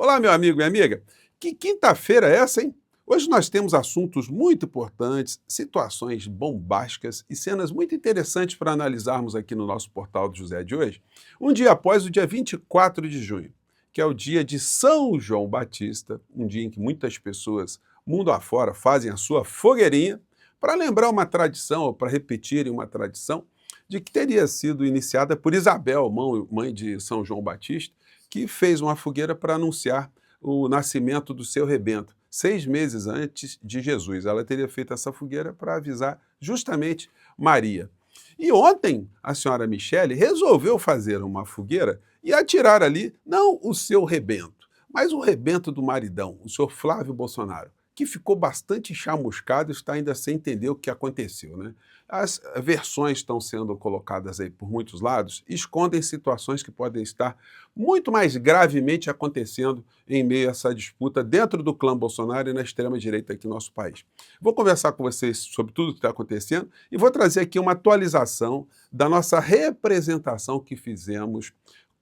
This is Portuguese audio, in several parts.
Olá, meu amigo e amiga. Que quinta-feira é essa, hein? Hoje nós temos assuntos muito importantes, situações bombásticas e cenas muito interessantes para analisarmos aqui no nosso portal do José de hoje, um dia após o dia 24 de junho, que é o dia de São João Batista, um dia em que muitas pessoas, mundo afora, fazem a sua fogueirinha para lembrar uma tradição ou para repetirem uma tradição de que teria sido iniciada por Isabel, mãe de São João Batista, que fez uma fogueira para anunciar o nascimento do seu rebento, 6 meses antes de Jesus. Ela teria feito essa fogueira para avisar justamente Maria. E ontem a senhora Michele resolveu fazer uma fogueira e atirar ali, não o seu rebento, mas o rebento do maridão, o senhor Flávio Bolsonaro, que ficou bastante chamuscado e está ainda sem entender o que aconteceu, né? As versões estão sendo colocadas aí por muitos lados, escondem situações que podem estar muito mais gravemente acontecendo em meio a essa disputa dentro do clã Bolsonaro e na extrema-direita aqui no nosso país. Vou conversar com vocês sobre tudo o que está acontecendo e vou trazer aqui uma atualização da nossa representação que fizemos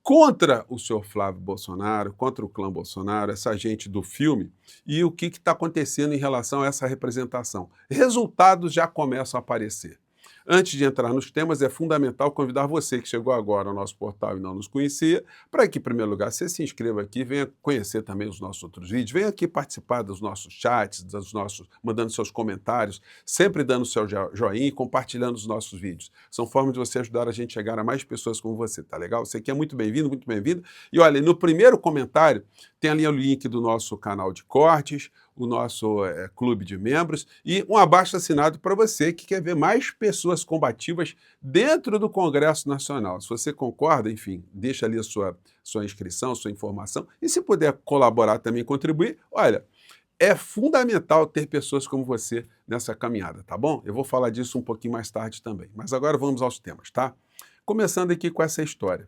contra o senhor Flávio Bolsonaro, contra o clã Bolsonaro, essa gente do filme, e o que está acontecendo em relação a essa representação. Resultados já começam a aparecer. Antes de entrar nos temas, é fundamental convidar você que chegou agora ao nosso portal e não nos conhecia, para que, em primeiro lugar, você se inscreva aqui, venha conhecer também os nossos outros vídeos, venha aqui participar dos nossos chats, mandando seus comentários, sempre dando seu joinha e compartilhando os nossos vídeos. São formas de você ajudar a gente a chegar a mais pessoas como você, tá legal? Você aqui é muito bem-vindo, muito bem-vindo. E olha, no primeiro comentário tem ali o link do nosso canal de cortes, o nosso clube de membros e um abaixo-assinado para você que quer ver mais pessoas combativas dentro do Congresso Nacional. Se você concorda, enfim, deixa ali a sua inscrição, sua informação e se puder colaborar também, contribuir, olha, é fundamental ter pessoas como você nessa caminhada, tá bom? Eu vou falar disso um pouquinho mais tarde também, mas agora vamos aos temas, tá? Começando aqui com essa história.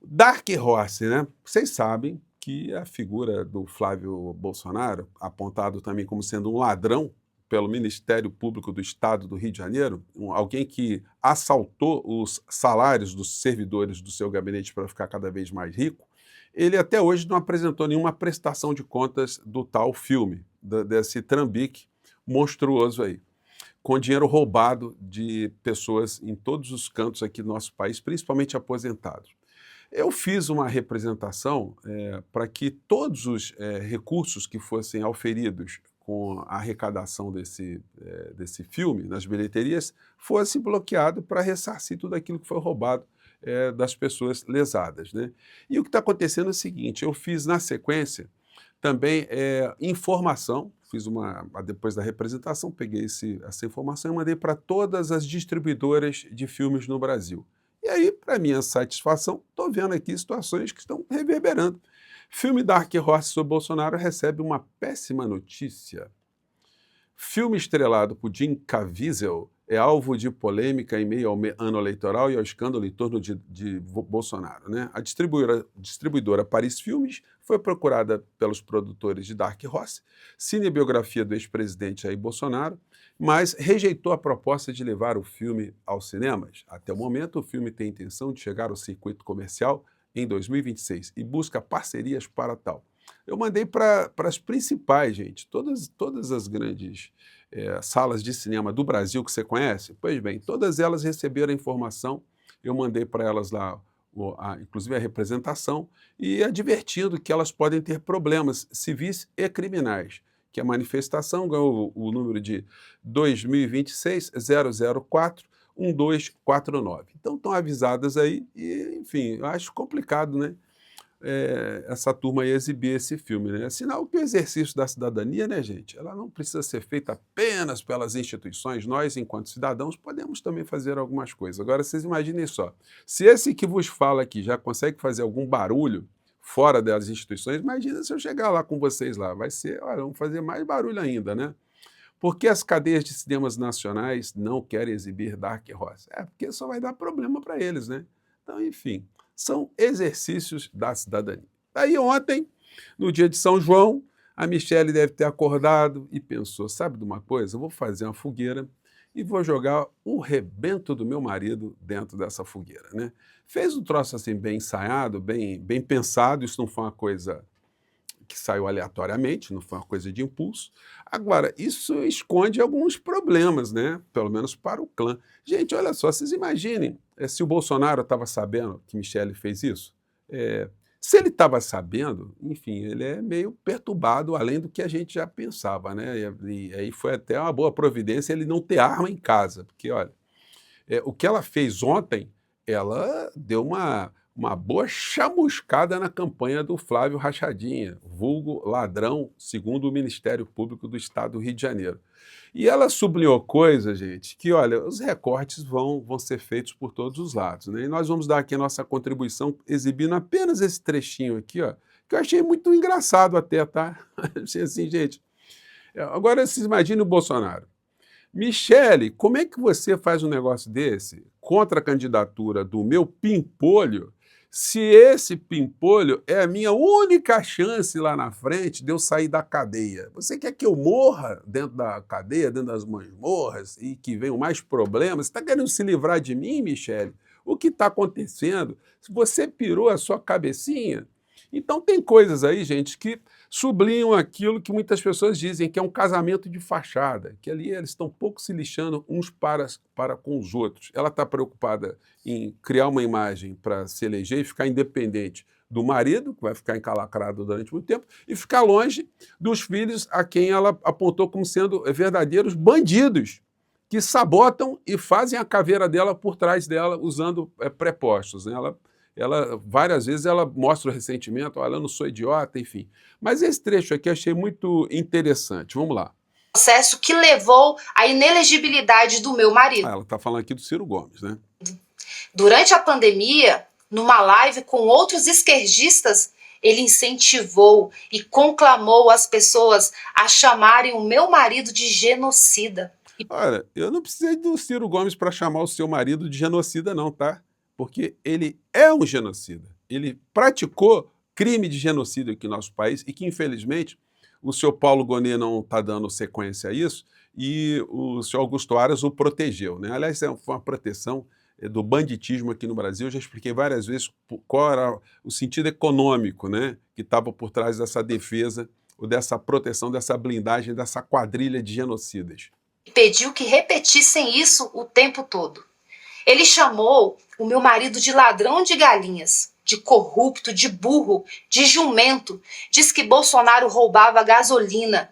Dark Horse, né? Vocês sabem que a figura do Flávio Bolsonaro, apontado também como sendo um ladrão pelo Ministério Público do Estado do Rio de Janeiro, alguém que assaltou os salários dos servidores do seu gabinete para ficar cada vez mais rico, ele até hoje não apresentou nenhuma prestação de contas do tal filme, desse trambique monstruoso aí, com dinheiro roubado de pessoas em todos os cantos aqui do nosso país, principalmente aposentados. Eu fiz uma representação para que todos os recursos que fossem auferidos com a arrecadação desse filme nas bilheterias fosse bloqueado para ressarcir tudo aquilo que foi roubado das pessoas lesadas, né? E o que está acontecendo é o seguinte, eu fiz na sequência também informação, depois da representação, peguei essa informação e mandei para todas as distribuidoras de filmes no Brasil. E aí, para minha satisfação, estou vendo aqui situações que estão reverberando. Filme Dark Horse sobre Bolsonaro recebe uma péssima notícia. Filme estrelado por Jim Caviezel é alvo de polêmica em meio ao ano eleitoral e ao escândalo em torno de Bolsonaro, né? A distribuidora Paris Filmes foi procurada pelos produtores de Dark Horse, cinebiografia do ex-presidente Jair Bolsonaro, mas rejeitou a proposta de levar o filme aos cinemas. Até o momento, o filme tem a intenção de chegar ao circuito comercial em 2026 e busca parcerias para tal. Eu mandei para as principais, gente, todas as grandes salas de cinema do Brasil que você conhece, pois bem, todas elas receberam a informação, eu mandei para elas lá, inclusive a representação, e advertindo que elas podem ter problemas civis e criminais, que a manifestação ganhou o número de 2026-004-1249. Então estão avisadas aí e, enfim, eu acho complicado, né? Essa turma aí exibir esse filme, né? É sinal que o exercício da cidadania, né, gente, ela não precisa ser feita apenas pelas instituições, nós, enquanto cidadãos, podemos também fazer algumas coisas. Agora, vocês imaginem só, se esse que vos fala aqui já consegue fazer algum barulho fora das instituições, imagina se eu chegar lá com vocês lá, vai ser, olha, vamos fazer mais barulho ainda, né? Por que as cadeias de cinemas nacionais não querem exibir Dark Horse? Porque só vai dar problema para eles, né? Então, enfim, são exercícios da cidadania. Aí ontem, no dia de São João, a Michele deve ter acordado e pensou, sabe de uma coisa? Eu vou fazer uma fogueira e vou jogar o rebento do meu marido dentro dessa fogueira, né? Fez um troço assim bem ensaiado, bem pensado, isso não foi uma coisa que saiu aleatoriamente, não foi uma coisa de impulso. Agora, isso esconde alguns problemas, né? Pelo menos para o clã. Gente, olha só, vocês imaginem se o Bolsonaro estava sabendo que Michele fez isso. Eh, Se ele estava sabendo, enfim, ele é meio perturbado, além do que a gente já pensava, né? E aí foi até uma boa providência ele não ter arma em casa, porque, olha, o que ela fez ontem, ela deu uma boa chamuscada na campanha do Flávio Rachadinha, vulgo ladrão, segundo o Ministério Público do Estado do Rio de Janeiro. E ela sublinhou coisas, gente, que, olha, os recortes vão ser feitos por todos os lados, né? E nós vamos dar aqui a nossa contribuição, exibindo apenas esse trechinho aqui, ó, que eu achei muito engraçado até, tá? Achei assim, gente. Agora, vocês imaginem o Bolsonaro. Michele, como é que você faz um negócio desse contra a candidatura do meu pimpolho, se esse pimpolho é a minha única chance lá na frente de eu sair da cadeia? Você quer que eu morra dentro da cadeia, dentro das masmorras, e que venham mais problemas? Você está querendo se livrar de mim, Michele? O que está acontecendo? Se você pirou a sua cabecinha? Então tem coisas aí, gente, que sublinham aquilo que muitas pessoas dizem, que é um casamento de fachada, que ali eles estão pouco se lixando uns para com os outros. Ela está preocupada em criar uma imagem para se eleger e ficar independente do marido, que vai ficar encalacrado durante muito tempo, e ficar longe dos filhos a quem ela apontou como sendo verdadeiros bandidos, que sabotam e fazem a caveira dela por trás dela usando prepostos, né? Ela, várias vezes ela mostra o ressentimento, olha, eu não sou idiota, enfim. Mas esse trecho aqui eu achei muito interessante. Vamos lá. Processo que levou à inelegibilidade do meu marido. Ela está falando aqui do Ciro Gomes, né? Durante a pandemia, numa live com outros esquerdistas, ele incentivou e conclamou as pessoas a chamarem o meu marido de genocida. Olha, eu não precisei do Ciro Gomes para chamar o seu marido de genocida, não, tá? Porque ele é um genocida. Ele praticou crime de genocídio aqui no nosso país e que, infelizmente, o senhor Paulo Gonet não está dando sequência a isso e o senhor Augusto Aras o protegeu, né? Aliás, foi uma proteção do banditismo aqui no Brasil. Eu já expliquei várias vezes qual era o sentido econômico, né, que estava por trás dessa defesa, ou dessa proteção, dessa blindagem, dessa quadrilha de genocidas. Pediu que repetissem isso o tempo todo. Ele chamou o meu marido de ladrão de galinhas, de corrupto, de burro, de jumento. Diz que Bolsonaro roubava gasolina.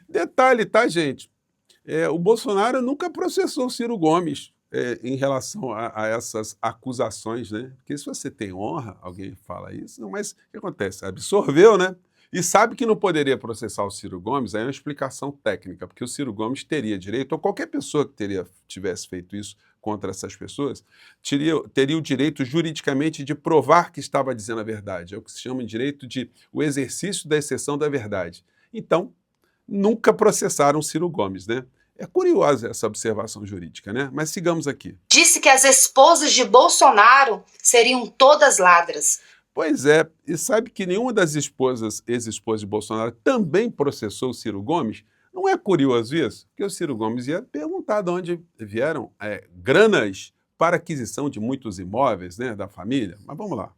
Detalhe, tá, gente? O Bolsonaro nunca processou o Ciro Gomes em relação a essas acusações, né? Porque se você tem honra, alguém fala isso, não, mas o que acontece? Absorveu, né? E sabe que não poderia processar o Ciro Gomes, aí é uma explicação técnica, porque o Ciro Gomes teria direito, ou qualquer pessoa que tivesse feito isso contra essas pessoas, teria o direito juridicamente de provar que estava dizendo a verdade. É o que se chama de direito de o exercício da exceção da verdade. Então, nunca processaram Ciro Gomes, né? É curiosa essa observação jurídica, né? Mas sigamos aqui. Disse que as esposas de Bolsonaro seriam todas ladras. Pois é, e sabe que nenhuma das ex-esposas de Bolsonaro também processou o Ciro Gomes? Não é curioso isso? Porque o Ciro Gomes ia perguntar de onde vieram granas para aquisição de muitos imóveis, né, da família. Mas vamos lá.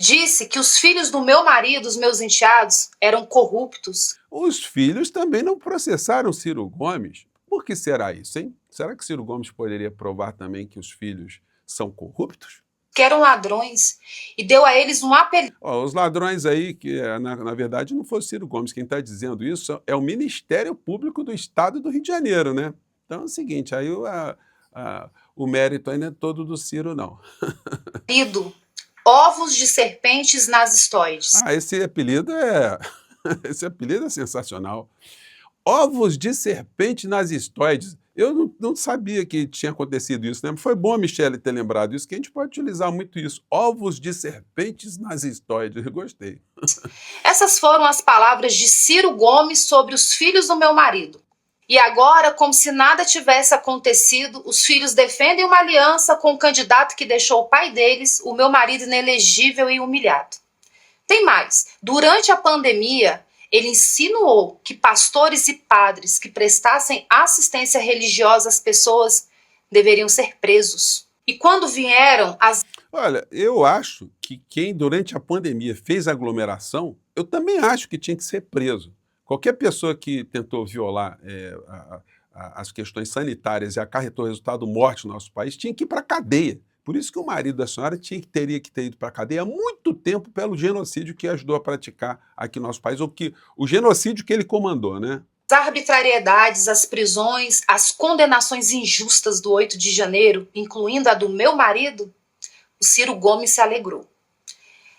Disse que os filhos do meu marido, os meus enteados, eram corruptos. Os filhos também não processaram Ciro Gomes. Por que será isso, hein? Será que Ciro Gomes poderia provar também que os filhos são corruptos? Que eram ladrões, e deu a eles um apelido. Os ladrões aí, que na verdade não foi o Ciro Gomes, quem está dizendo isso é o Ministério Público do Estado do Rio de Janeiro, né? Então é o seguinte, aí o mérito ainda é todo do Ciro, não. Ovos de serpentes nazistoides. Esse apelido esse apelido é sensacional. Ovos de serpente nazistoides. Eu não sabia que tinha acontecido isso, né? Foi bom a Michele ter lembrado isso, que a gente pode utilizar muito isso. Ovos de serpentes nazistoides. Eu gostei. Essas foram as palavras de Ciro Gomes sobre os filhos do meu marido. E agora, como se nada tivesse acontecido, os filhos defendem uma aliança com o candidato que deixou o pai deles, o meu marido, inelegível e humilhado. Tem mais. Durante a pandemia, ele insinuou que pastores e padres que prestassem assistência religiosa às pessoas deveriam ser presos. E quando vieram as... Olha, eu acho que quem durante a pandemia fez aglomeração Eu também acho que tinha que ser preso. Qualquer pessoa que tentou violar as questões sanitárias e acarretou resultado morte no nosso país tinha que ir para a cadeia. Por isso que o marido da senhora teria que ter ido para a cadeia há muito tempo pelo genocídio que ajudou a praticar aqui no nosso país, ou que o genocídio que ele comandou, né? As arbitrariedades, as prisões, as condenações injustas do 8 de janeiro, incluindo a do meu marido, o Ciro Gomes se alegrou.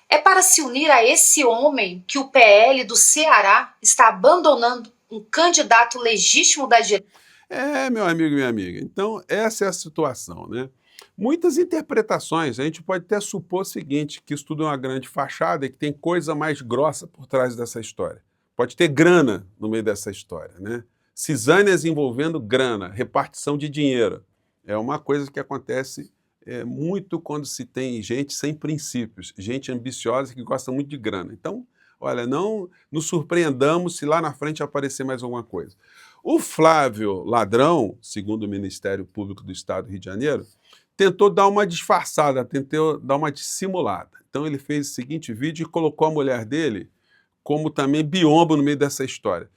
É para se unir a esse homem que o PL do Ceará está abandonando um candidato legítimo da direita. Meu amigo e minha amiga. Então, essa é a situação, né? Muitas interpretações. A gente pode até supor o seguinte, que isso tudo é uma grande fachada e que tem coisa mais grossa por trás dessa história. Pode ter grana no meio dessa história, né? Cisânias envolvendo grana, repartição de dinheiro. É uma coisa que acontece muito quando se tem gente sem princípios, gente ambiciosa que gosta muito de grana. Então, olha, não nos surpreendamos se lá na frente aparecer mais alguma coisa. O Flávio Ladrão, segundo o Ministério Público do Estado do Rio de Janeiro, tentou dar uma disfarçada, tentou dar uma dissimulada. Então ele fez o seguinte vídeo e colocou a mulher dele como também biombo no meio dessa história.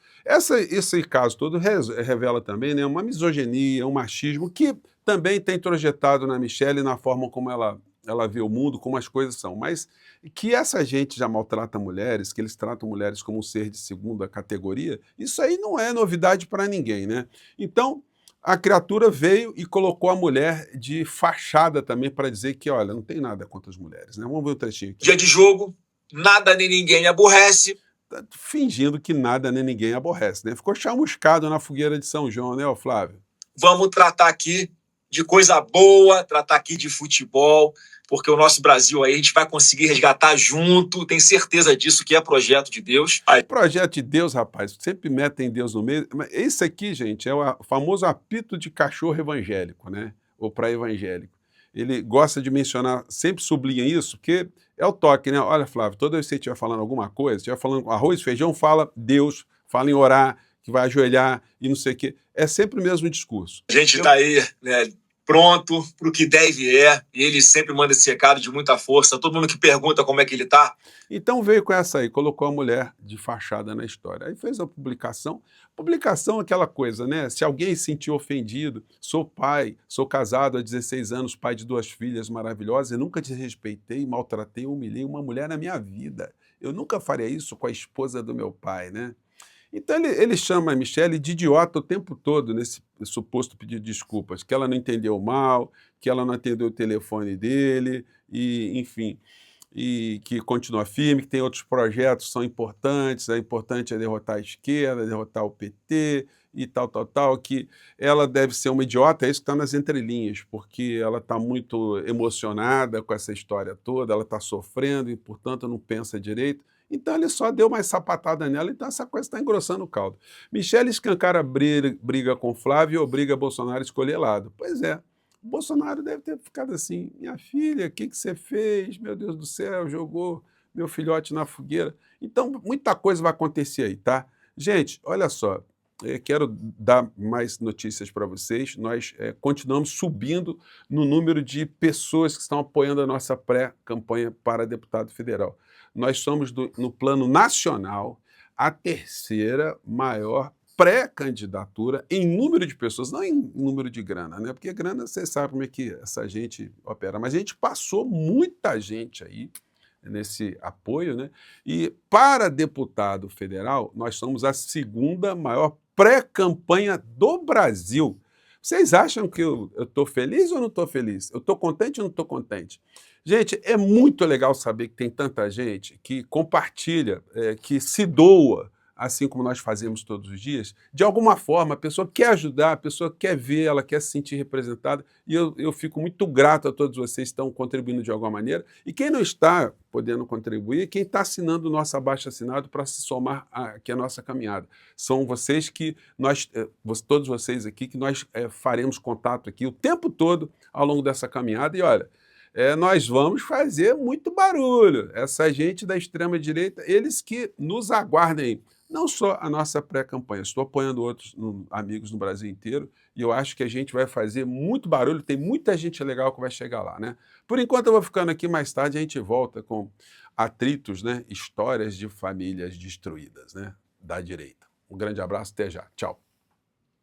Esse caso todo revela também, né, uma misoginia, um machismo que também tem introjetado na Michelle na forma como ela vê o mundo, como as coisas são. Mas que essa gente já maltrata mulheres, que eles tratam mulheres como um ser de segunda categoria, isso aí não é novidade para ninguém, né? Então, a criatura veio e colocou a mulher de fachada também para dizer que, olha, não tem nada contra as mulheres, né? Vamos ver um trechinho aqui. Dia de jogo, nada nem ninguém aborrece. Tá fingindo que nada nem ninguém aborrece, né? Ficou chamuscado na fogueira de São João, né, Flávio? Vamos tratar aqui de coisa boa, tratar aqui de futebol, porque o nosso Brasil aí a gente vai conseguir resgatar junto, tenho certeza disso, que é projeto de Deus. Projeto de Deus, rapaz, sempre metem Deus no meio. Mas esse aqui, gente, é o famoso apito de cachorro evangélico, né? Ou pré-evangélico. Ele gosta de mencionar, sempre sublinha isso, porque é o toque, né? Olha, Flávio, toda vez que você estiver falando alguma coisa, estiver falando arroz, feijão, fala Deus, fala em orar, que vai ajoelhar e não sei o quê. É sempre o mesmo discurso. A gente está aí, né, pronto para o que deve e ele sempre manda esse recado de muita força. Todo mundo que pergunta como é que ele está. Então veio com essa aí, colocou a mulher de fachada na história. Aí fez a publicação. Publicação é aquela coisa, né? Se alguém se sentiu ofendido, sou pai, sou casado há 16 anos, pai de 2 filhas maravilhosas, e nunca desrespeitei, maltratei, humilhei uma mulher na minha vida. Eu nunca faria isso com a esposa do meu pai, né? Então ele chama a Michelle de idiota o tempo todo nesse suposto pedido de desculpas, que ela não entendeu mal, que ela não atendeu o telefone dele, e enfim, e que continua firme, que tem outros projetos que são importantes, é importante derrotar a esquerda, derrotar o PT e tal, que ela deve ser uma idiota, é isso que está nas entrelinhas, porque ela está muito emocionada com essa história toda, ela está sofrendo e, portanto, não pensa direito. Então ele só deu mais sapatada nela, então essa coisa está engrossando o caldo. Michele escancara briga com Flávio e obriga Bolsonaro a escolher lado. Pois é, o Bolsonaro deve ter ficado assim, minha filha, o que você fez? Meu Deus do céu, jogou meu filhote na fogueira. Então, muita coisa vai acontecer aí, tá? Gente, olha só, quero dar mais notícias para vocês. Nós continuamos subindo no número de pessoas que estão apoiando a nossa pré-campanha para deputado federal. Nós somos, no plano nacional, a terceira maior pré-candidatura em número de pessoas, não em número de grana, né? Porque grana, você sabe como é que essa gente opera. Mas a gente passou muita gente aí nesse apoio, né? E para deputado federal, nós somos a segunda maior pré-campanha do Brasil. Vocês acham que eu estou feliz ou não estou feliz? Eu estou contente ou não estou contente? Gente, é muito legal saber que tem tanta gente que compartilha, que se doa, assim como nós fazemos todos os dias. De alguma forma, a pessoa quer ajudar, a pessoa quer ver, ela quer se sentir representada, e eu fico muito grato a todos vocês que estão contribuindo de alguma maneira. E quem não está podendo contribuir, quem está assinando o nosso abaixo-assinado para se somar aqui à nossa caminhada. São vocês que todos vocês aqui, que nós faremos contato aqui o tempo todo ao longo dessa caminhada. E olha, nós vamos fazer muito barulho. Essa gente da extrema-direita, eles que nos aguardem. Não só a nossa pré-campanha, estou apoiando outros amigos no Brasil inteiro e eu acho que a gente vai fazer muito barulho, tem muita gente legal que vai chegar lá, né? Por enquanto eu vou ficando aqui, mais tarde a gente volta com atritos, né? Histórias de famílias destruídas, né? Da direita. Um grande abraço, até já. Tchau.